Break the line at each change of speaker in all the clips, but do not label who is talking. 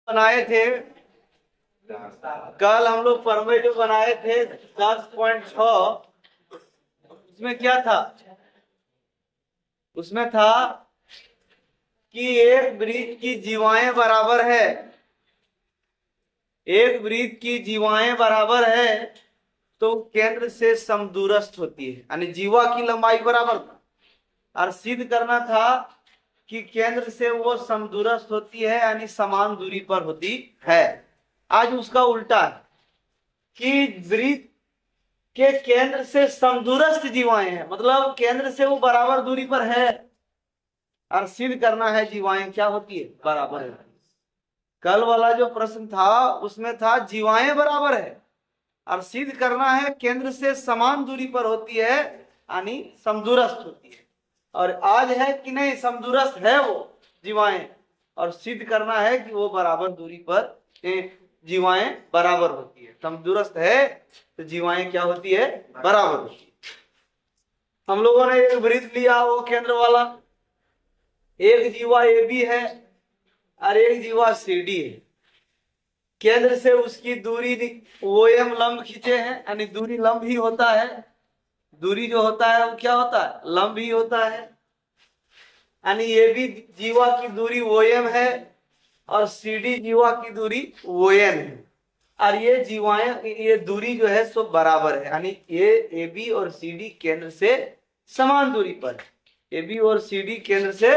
बनाए थे कल हम लोग परमे जो बनाए थे 10.6। उसमें क्या था? उसमें था कि एक वृत्त की जीवाएं बराबर है, एक वृत्त की जीवाएं बराबर है तो केंद्र से समदूरस्थ होती है, यानी जीवा की लंबाई बराबर था और सिद्ध करना था कि केंद्र से वो समदूरस्थ होती है, यानी समान दूरी पर होती है। आज उसका उल्टा है कि वृत्त के केंद्र से समदूरस्थ जीवाएं हैं, मतलब केंद्र से वो बराबर दूरी पर है और सिद्ध करना है जीवाएं क्या होती है, बराबर है। कल वाला जो प्रश्न था उसमें था जीवाएं बराबर है और सिद्ध करना है केंद्र से समान दूरी पर होती है, यानी समदूरस्थ होती है। और आज है कि नहीं, समदूरस्थ है वो जीवाएं और सिद्ध करना है कि वो बराबर दूरी पर जीवाएं बराबर होती है। समदूरस्थ है तो जीवाएं क्या होती है, बराबर होती है। हम लोगों ने एक वृत्त लिया वो केंद्र वाला, एक जीवा ए बी है और एक जीवा सी डी है। केंद्र से उसकी दूरी ओ एम लंब खींचे हैं, यानी दूरी लंब ही होता है, दूरी जो होता है वो क्या होता है, लंब ही होता है। यानी ये भी जीवा की दूरी ओ एम है और सी डी जीवा की दूरी ओ एन है और ये जीवाएं ये दूरी जो है सो बराबर है, यानी ये ए बी और सी डी केंद्र से समान दूरी पर, ए बी और सी डी केंद्र से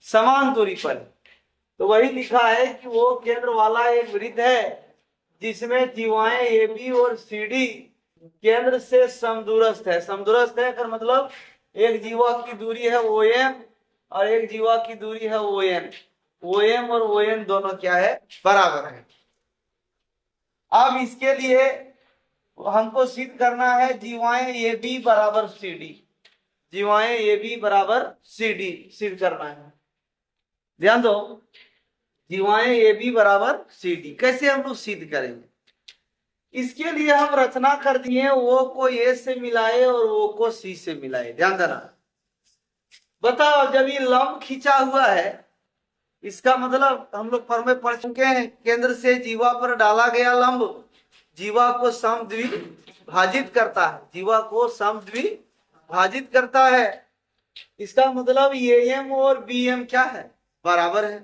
समान दूरी पर। तो वही लिखा है कि वो केंद्र वाला एक वृत्त है जिसमें जीवाएं ए बी और सी डी केंद्र से समदूरस्थ है। समदूरस्थ है कर मतलब एक जीवा की दूरी है ओ एम और एक जीवा की दूरी है ओ एन। ओ एम और ओ एन दोनों क्या है, बराबर है। अब इसके लिए हमको सिद्ध करना है जीवाएं ए बी बराबर सी डी, जीवाएं ए बी बराबर सी डी सिद्ध करना है। ध्यान दो, जीवाएं ए बी बराबर सी डी कैसे हम लोग सिद्ध करेंगे? इसके लिए हम रचना कर दिए ओ को ए से मिलाए और ओ को सी से मिलाए। ध्यान देना, बताओ जब ये लंब खींचा हुआ है इसका मतलब हम लोग फॉर्म पढ़ चुके हैं, केंद्र से जीवा पर डाला गया लंब जीवा को समद्विभाजित करता है, जीवा को समद्विभाजित करता है। इसका मतलब ए एम और बी एम क्या है, बराबर है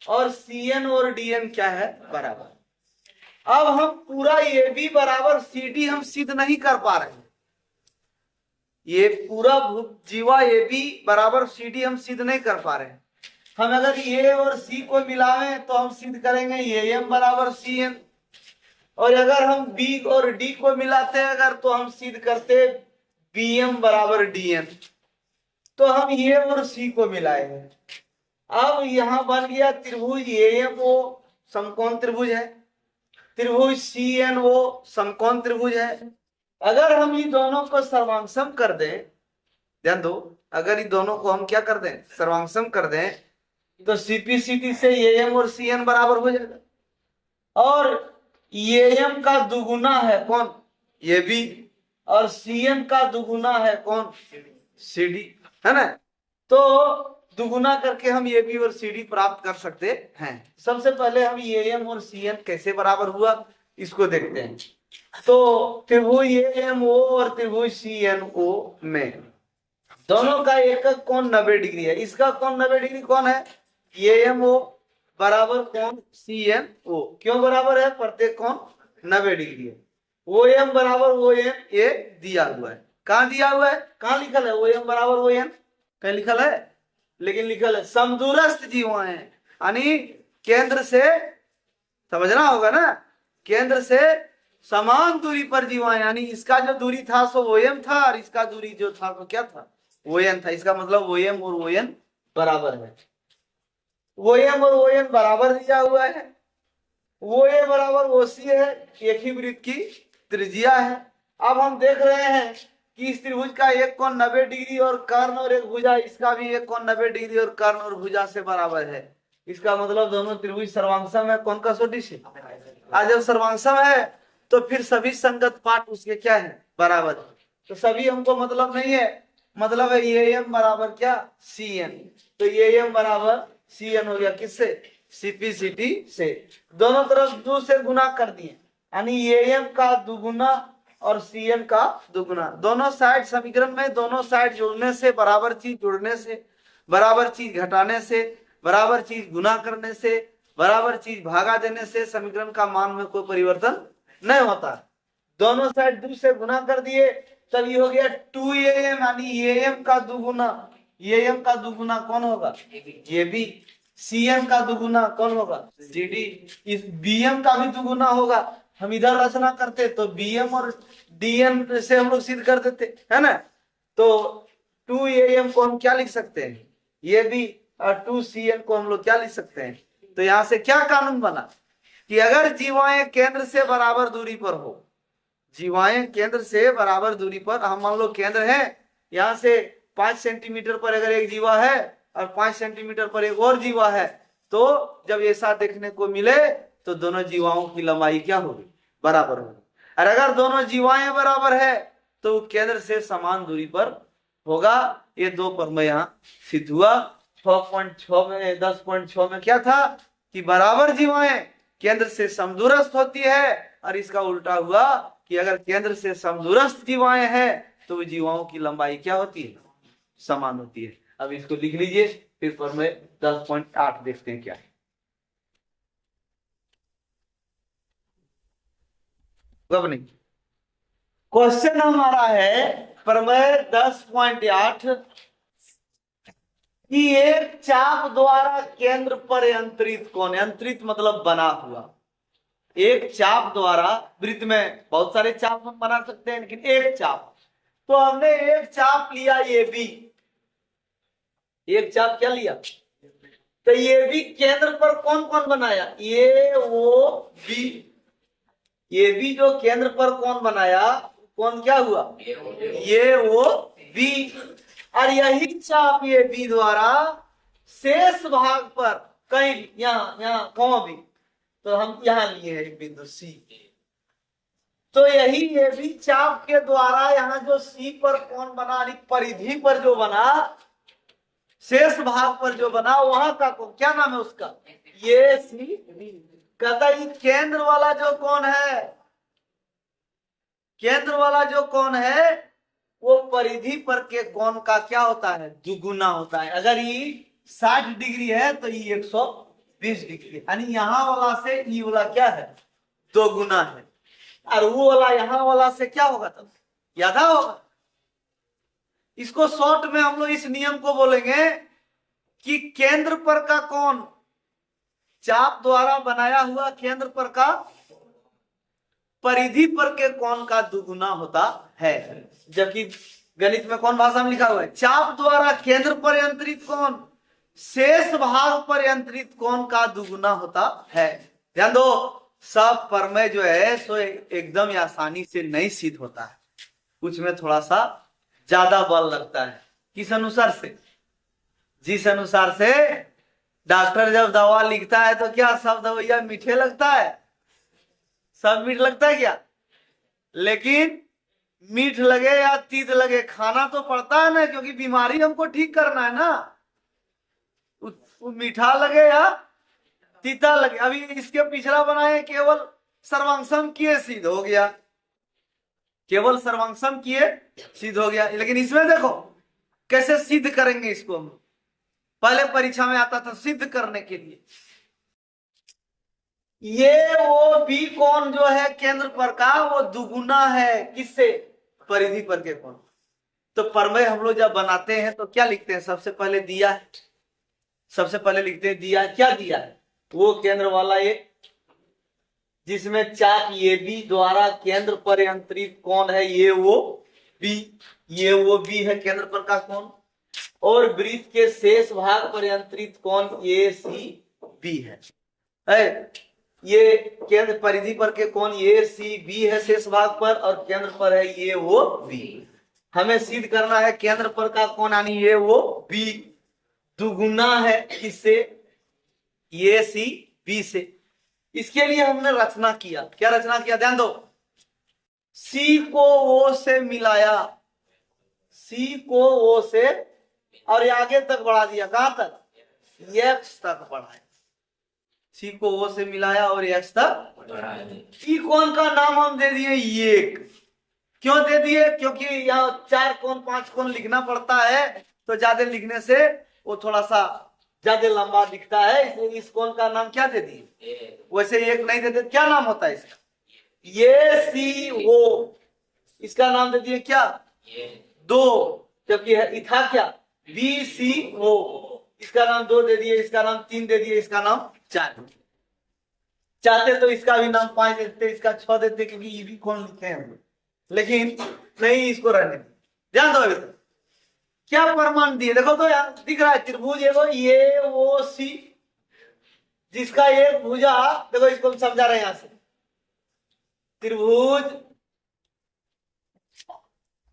और सी एन और डी एन क्या है, बराबर। अब हम पूरा ए बी बराबर सी डी हम सिद्ध नहीं कर पा रहे हैं, ये पूरा जीवा ए बी बराबर सी डी हम सिद्ध नहीं कर पा रहे हैं। हम अगर ए और सी को मिलावें तो हम सिद्ध करेंगे ए एम बराबर सी एन, और अगर हम बी और डी को मिलाते हैं अगर तो हम सिद्ध करते बी एम बराबर डी एन। तो हम ए और सी को मिलाएंगे। अब यहां बन गया त्रिभुज ए एम ओ समकोण त्रिभुज है, त्रिभुज सी एन ओ समकोण त्रिभुज है। अगर हम ये दोनों को सर्वांगसम कर दें, ध्यान दो, अगर ये दोनों को हम क्या कर दें, सर्वांगसम कर दें तो सीपीसीटी से ए एम और सी एन बराबर हो जाएगा। और ए एम का दुगुना है कौन, ये बी, और सी एन का दुगुना है कौन, सी डी, है ना। तो दुगुना करके हम ए बी और सी डी प्राप्त कर सकते हैं। सबसे पहले हम ए एम और सी एन कैसे बराबर हुआ इसको देखते हैं। तो त्रिभुज ए एम ओ और त्रिभुज सी एन ओ में दोनों का एकक कोण 90 डिग्री है। इसका कोण 90 डिग्री कौन है, ए एम ओ बराबर कोण सी एन ओ। क्यों बराबर है, प्रत्येक कोण 90 डिग्री है। ओ एम बराबर ओ एन ये दिया हुआ है, कहाँ दिया हुआ है, कहाँ लिखल है, ओ एम बराबर ओ एन कहीं लिखल है, लेकिन लिखल है समदूरस्थ जीवाएं, यानी केंद्र से, समझना होगा ना, केंद्र से समान दूरी पर जीवाएं, यानी इसका जो दूरी था सो ओ एम था और इसका दूरी जो था वो क्या था, ओ एन था। इसका मतलब ओ एम और ओ एन बराबर है। ओ एम और ओ एन बराबर दिया हुआ है, ओ ए बराबर ओ सी है, एक ही वृत्त की त्रिज्या है। अब हम देख रहे हैं कि इस त्रिभुज का एक कोण 90 डिग्री और कर्ण और एक भुजा, इसका भी एक कोण 90 डिग्री और कर्ण और भुजा से बराबर है। इसका मतलब दोनों त्रिभुज सर्वांगसम है, कौन कसौटी से। आज जब सर्वांगसम है तो फिर सभी संगत पाठ उसके क्या है, बराबर। तो सभी हमको मतलब नहीं है, मतलब है ए एम बराबर क्या, सी एन। तो ए एम बराबर सी एन हो गया, किससे, सीपीसीटी से दोनों तरफ 2 से गुना कर दिए, यानी एएम का दुगुना और सीएम का दुगुना। दोनों साइड समीकरण में दोनों साइड जुड़ने से, बराबर चीज जुड़ने से, बराबर चीज घटाने से, बराबर चीज गुना करने से, बराबर चीज भागा देने से समीकरण का मान में कोई परिवर्तन नहीं होता। दोनों साइड 2 से गुना कर दिए, तब ये हो गया 2am, यानी एएम का दुगुना। एएम का दुगुना कौन होगा? ये भी। सीएम का दुगुना कौन होगा? सीडी। इस बीएम का भी दुगुना होगा। हम इधर रचना करते तो बीएम और डीएम से हम लोग सिद्ध कर देते, है ना। तो 2am को हम क्या लिख सकते हैं? ये भी। और 2cm को हम लोग क्या लिख सकते हैं? तो यहां से क्या कानून बना कि अगर जीवाएं केंद्र से बराबर दूरी पर हो, जीवाएं केंद्र से बराबर दूरी पर, हम मान लो केंद्र है, यहां से 5 सेंटीमीटर पर अगर एक जीवा है और 5 सेंटीमीटर पर एक और जीवा है, तो जब ऐसा देखने को मिले तो दोनों जीवाओं की लंबाई क्या होगी? बराबर होगी। और अगर दोनों जीवाएं बराबर है तो केंद्र से समान दूरी पर होगा। ये 2 पर मैं यहाँ सिद्ध हुआ। 6.6 में 10.6 में क्या था कि बराबर जीवाएं केंद्र से समदूरस्थ होती है, और इसका उल्टा हुआ कि अगर केंद्र से समदूरस्थ जीवाएं हैं तो जीवाओं की लंबाई क्या होती है? समान होती है। अब इसको लिख लीजिए, फिर पर में 10.8 देखते हैं क्या है। कब नहीं, क्वेश्चन हमारा है प्रमेय 10.8 कि एक चाप द्वारा केंद्र पर यंत्रित कोण, यंत्रित मतलब बना हुआ, एक चाप द्वारा, वृत्त में बहुत सारे चाप हम बना सकते हैं लेकिन एक चाप, तो हमने एक चाप लिया ये भी, एक चाप क्या लिया? तो ये भी केंद्र पर कौन कौन बनाया? ये वो बी, ये भी जो केंद्र पर कौन बनाया, कौन क्या हुआ? ये वो बी। और यही चाप ये बी द्वारा शेष भाग पर कहीं यहाँ कौन भी, तो हम यहाँ लिए हैं बिंदु सी, तो यही ये भी चाप के द्वारा यहाँ जो सी पर कौन बना, परिधि पर जो बना, शेष भाग पर जो बना, वहां का कौन क्या नाम है उसका? ये सी बी। कहता ये केंद्र वाला जो कौन है, केंद्र वाला जो कौन है वो परिधि पर के कोण का क्या होता है? दुगुना होता है। अगर ये 60 डिग्री है तो ये 120 डिग्री, यानी यहाँ वाला से ये वाला क्या है? दो गुना है। और वो वाला यहाँ वाला से क्या होगा? तब ज्यादा होगा। इसको शॉर्ट में हम लोग इस नियम को बोलेंगे कि केंद्र पर का कोण, चाप द्वारा बनाया हुआ केंद्र पर का परिधि पर के कोण का दुगुना होता है। जबकि गणित में कौन भाषा में लिखा हुआ है? चाप द्वारा केंद्र पर यंत्रित कोण शेष भाग पर यंत्रित कोण का दुगुना होता है। ध्यान दो, सब प्रमेय जो है सो एकदम आसानी से नहीं सिद्ध होता है, कुछ में थोड़ा सा ज्यादा बल लगता है। किस अनुसार से? जिस अनुसार से डॉक्टर जब दवा लिखता है तो क्या सब दवाइयां मीठे लगता है? सब मीठ लगता है क्या? लेकिन मीठ लगे या तीत लगे, खाना तो पड़ता है ना, क्योंकि बीमारी हमको ठीक करना है ना। मीठा लगे या तीता लगे। अभी इसके पिछला बनाए केवल सर्वांगसम किए सिद्ध हो गया, केवल सर्वांगसम किए सिद्ध हो गया। लेकिन इसमें देखो कैसे सिद्ध करेंगे इसको। हम पहले परीक्षा में आता था सिद्ध करने के लिए। ये वो बी कोण जो है केंद्र पर का वो दुगुना है किससे? परिधि पर के कोण। तो प्रमेय हम लोग जब बनाते हैं तो क्या लिखते हैं? सबसे पहले दिया है, सबसे पहले लिखते हैं दिया। क्या दिया है? वो केंद्र वाला एक जिसमें चाप ये बी द्वारा केंद्र पर यंत्रित कोण है, ये वो बी, ये वो बी है केंद्र पर का कोण, और वृत्त के शेष भाग पर यंत्रित कोण ए सी बी है। ये केंद्र परिधि पर के कोण ए सी बी है शेष भाग पर, और केंद्र पर है ये वो बी। हमें सिद्ध करना है केंद्र पर का कोण यानी ये वो बी दुगुना है किससे? ए सी बी से। इसके लिए हमने रचना किया। क्या रचना किया? ध्यान दो, सी को ओ से मिलाया, सी को ओ से, और आगे तक बढ़ा दिया। कहां तक? एक्स तक बढ़ाया। सी को ओ से मिलाया और एक्स तक। ई कोण का नाम हम दे दिए एक। क्यों दे दिए? क्योंकि यहाँ 4 कोण 5 कोण लिखना पड़ता है, तो ज्यादा लिखने से वो थोड़ा सा ज्यादा लंबा दिखता है, इसलिए इस कोण का नाम क्या दे दिए? वैसे एक नहीं देते, क्या नाम होता है इसका? ये सी ओ, इसका नाम दे दिए क्या? दो। जबकि था क्या? बी सी ओ, इसका नाम 2 दे दिए, इसका नाम 3 दे दिए, इसका नाम 4। चाहते तो इसका भी नाम 5 देते, इसका 6 देते, क्योंकि ये भी कौन लिखे हैं, लेकिन नहीं, इसको रहने ध्यान दो। अभी तक क्या प्रमाण दिए देखो तो, यार दिख रहा है त्रिभुज एगो ये वो सी, जिसका एक भुजा, देखो इसको हम समझा रहे हैं यहां से, त्रिभुज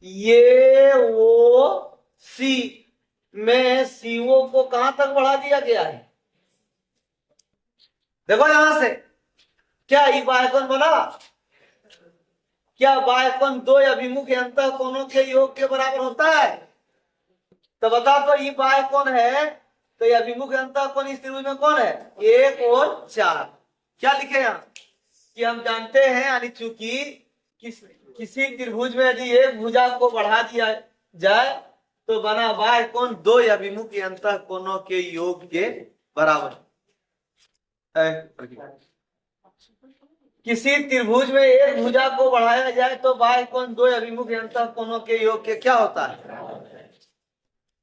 ये वो सी में सीओ को कहां तक बढ़ा दिया गया है? देखो यहां से, क्या ये बाह्यकोण बना? क्या बाह्यकोण दो अभिमुख अंतःकोणों के योग के बराबर होता है? तो बता तो, ये बाह्यकोण है, तो ये अभिमुख अंतःकोण इस त्रिभुज में कौन है? 1 और 4। क्या लिखे यहाँ कि हम जानते हैं, यानी चूंकि किसी त्रिभुज में यदि एक भुजा को बढ़ा दिया जाए तो बना बाह्यकोण 2 अभिमुख अंतःकोणों के योग के बराबर है। किसी त्रिभुज में एक भुजा को बढ़ाया जाए तो बाह्यकोण 2 अभिमुख अंतःकोणों के योग के क्या होता है?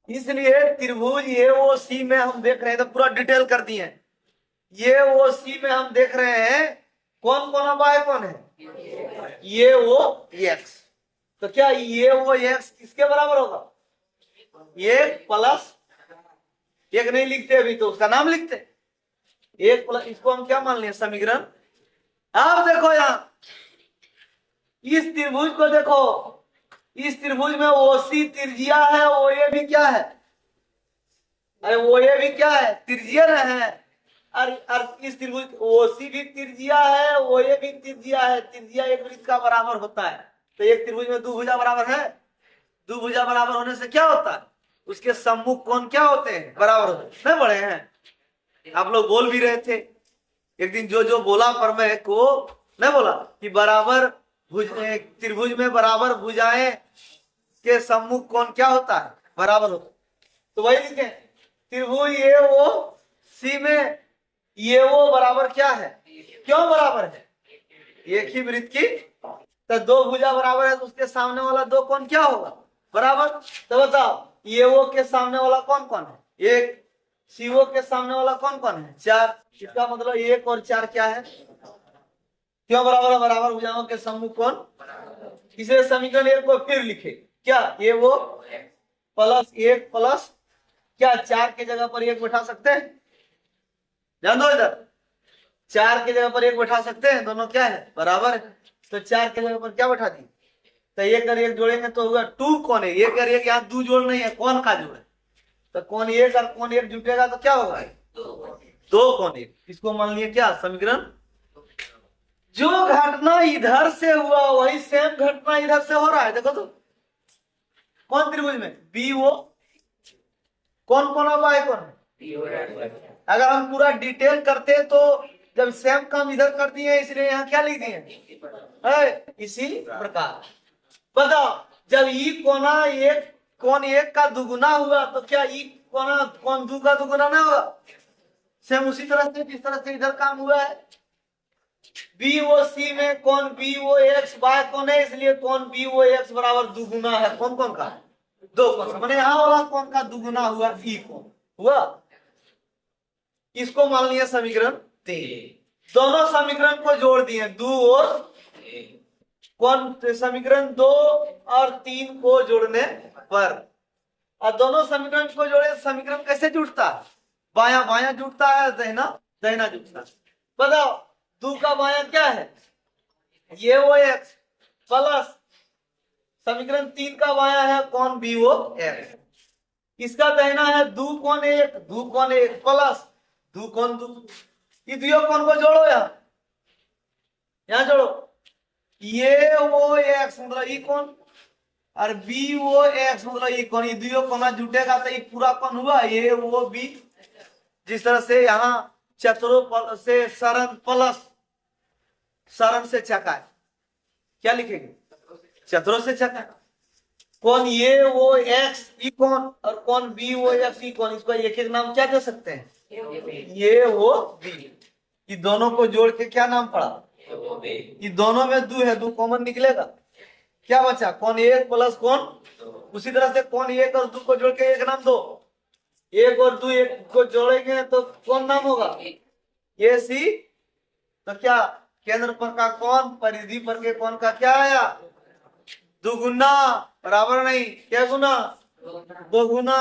इसलिए त्रिभुज ये वो सी में हम देख रहे हैं, तो पूरा डिटेल कर दिए। ये वो सी में हम देख रहे हैं कौन कौन बाह्यकोण है? ये वो एक्स। तो क्या ये वो एक्स किसके बराबर होगा? 1 प्लस 1 नहीं लिखते अभी, तो उसका नाम लिखते 1 प्लस, इसको हम क्या मान लिया? समीकरण। अब देखो यहाँ इस त्रिभुज को देखो, इस त्रिभुज में ओसी त्रिज्या है, ओए भी क्या है? अरे ओए भी क्या है? त्रिज्या है। और इस त्रिभुज ओसी भी त्रिज्या है, ओए भी त्रिज्या है। त्रिज्या एक वृत्त का बराबर होता है, तो एक त्रिभुज में 2 भुजा बराबर है। 2 भुजा बराबर होने से क्या होता है? उसके सम्मुख कोण क्या होते हैं? बराबर होते हैं, बड़े हैं। आप लोग बोल भी रहे थे एक दिन, जो बोला पर मैं को नहीं बोला कि बराबर त्रिभुज में बराबर भुजाएं के सम्मुख कोण क्या होता है? बराबर होता है। तो वही लिखे, त्रिभुज ये वो सी में ये वो बराबर क्या है? क्यों बराबर है? एक ही वृत्त की, तो 2 भुजा बराबर है, तो उसके सामने वाला 2 कोण क्या होगा? बराबर। तो बताओ ये वो के सामने वाला कौन कौन है? 1। सीओ के सामने वाला कौन कौन है? 4। इसका मतलब 1 और 4 क्या है? क्यों बराबर है? बराबर भुजाओं के सम्मुख कोण। इसे समीकरण 1 को फिर लिखे, क्या ये वो प्लस 1 प्लस क्या 4 के जगह पर 1 बैठा सकते हैं? ध्यान दो इधर, 4 के जगह पर 1 बैठा सकते हैं, दोनों क्या है? बराबर है। तो 4 के जगह पर क्या बैठा दी? तो 1 और 1 जोड़ेंगे तो होगा 2 कोण है। 1 और 1 यहाँ 2 जोड़ नहीं है, कौन का जोड़ है? तो कोण 1 और कोण 1 जुटेगा तो क्या होगा? 2 कोण 1। इसको मान लिया क्या? समीकरण। जो घटना इधर से हुआ वही सेम घटना इधर से हो रहा है। देखो तो, कौन त्रिभुज में? बी ओ कौन कौन बाह्यकोण है? अगर हम पूरा डिटेल करते तो जब सेम काम इधर कर दिए, इसलिए यहाँ क्या लिख दिए? इसी प्रकार बताओ, जब ई कोना एक कोण 1 का दुगुना हुआ तो क्या ई कोना कोण 2 का दुगुना ना होगा? सेम उसी तरह से जिस तरह से इधर काम हुआ है। बी ओ सी में कोण बी ओ एक्स बाह्यकोण है, इसलिए कोण बी ओ एक्स बराबर दुगुना है कौन कौन का? 2 कोण। मैंने यहाँ वाला कोण का दुगुना हुआ ई कोण हुआ। इसको मान लिया समीकरण 3। दोनों समीकरण को जोड़ दिए, 2 और कौन समीकरण 2 और 3 को जोड़ने पर, और दोनों समीकरण को जोड़े, समीकरण कैसे जुड़ता है? बायां बायां जुड़ता है, दहिना दहिना जुड़ता है। बताओ 2 का बायां क्या है? ये वो एक्स प्लस समीकरण 3 का बायां है कौन? B O X. इसका दहिना है 2 कोण 1 2 कोण 1 प्लस 2 कोण 2। ये दोनों कोण को जोड़ो, यहाँ जोड़ो। ये वो एक्स मतलब ई कोण और बी वो एक्स मतलब ई कोण, ये दोनों कोण जुटेगा तो ये पूरा कोण हुआ ये वो बी। जिस तरह से यहाँ चतुरों से सरन प्लस सरन से चकाय, क्या लिखेंगे? चतुरों से चकाय। कौन ये वो एक्स ई कौन, और कौन बी वो एक्स ई कौन, इसको एक एक नाम क्या दे सकते हैं? ये वो बी। ये दोनों को जोड़ के क्या नाम पड़ा? ये दोनों में दो है, दो कॉमन निकलेगा, क्या बचा? कौन एक प्लस कौन। उसी तरह से कौन एक और दो को जोड़ के एक नाम दो, एक और दो एक को जोड़ेंगे तो कौन नाम होगा? ये सी। तो क्या केंद्र पर का कौन परिधि पर के कौन का क्या आया? दुगुना, बराबर नहीं, क्या गुना? दो गुना।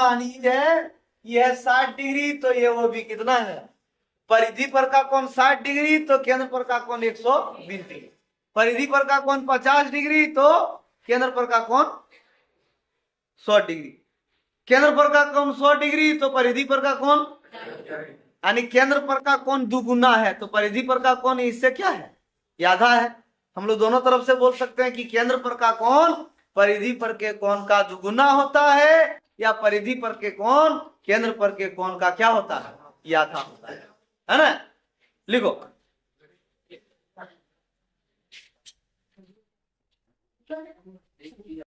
ये है 60 डिग्री, तो ये वो भी कितना है? परिधि पर का कोण 60 डिग्री, तो केंद्र पर का कोण 120 डिग्री। परिधि पर का कोण 50 डिग्री, तो केंद्र पर का कोण 100 डिग्री। केंद्र पर का कोण 100 डिग्री, तो परिधि पर का कोण, यानी केंद्र पर का कोण दुगुना है, तो परिधि पर का कोण इससे क्या है? आधा है। हम लोग दोनों तरफ से बोल सकते हैं कि केंद्र पर का कोण परिधि पर के कोण का दुगुना होता है, या परिधि पर के कोण केंद्र पर के कोण का क्या होता है? आधा होता है ना? लिखो।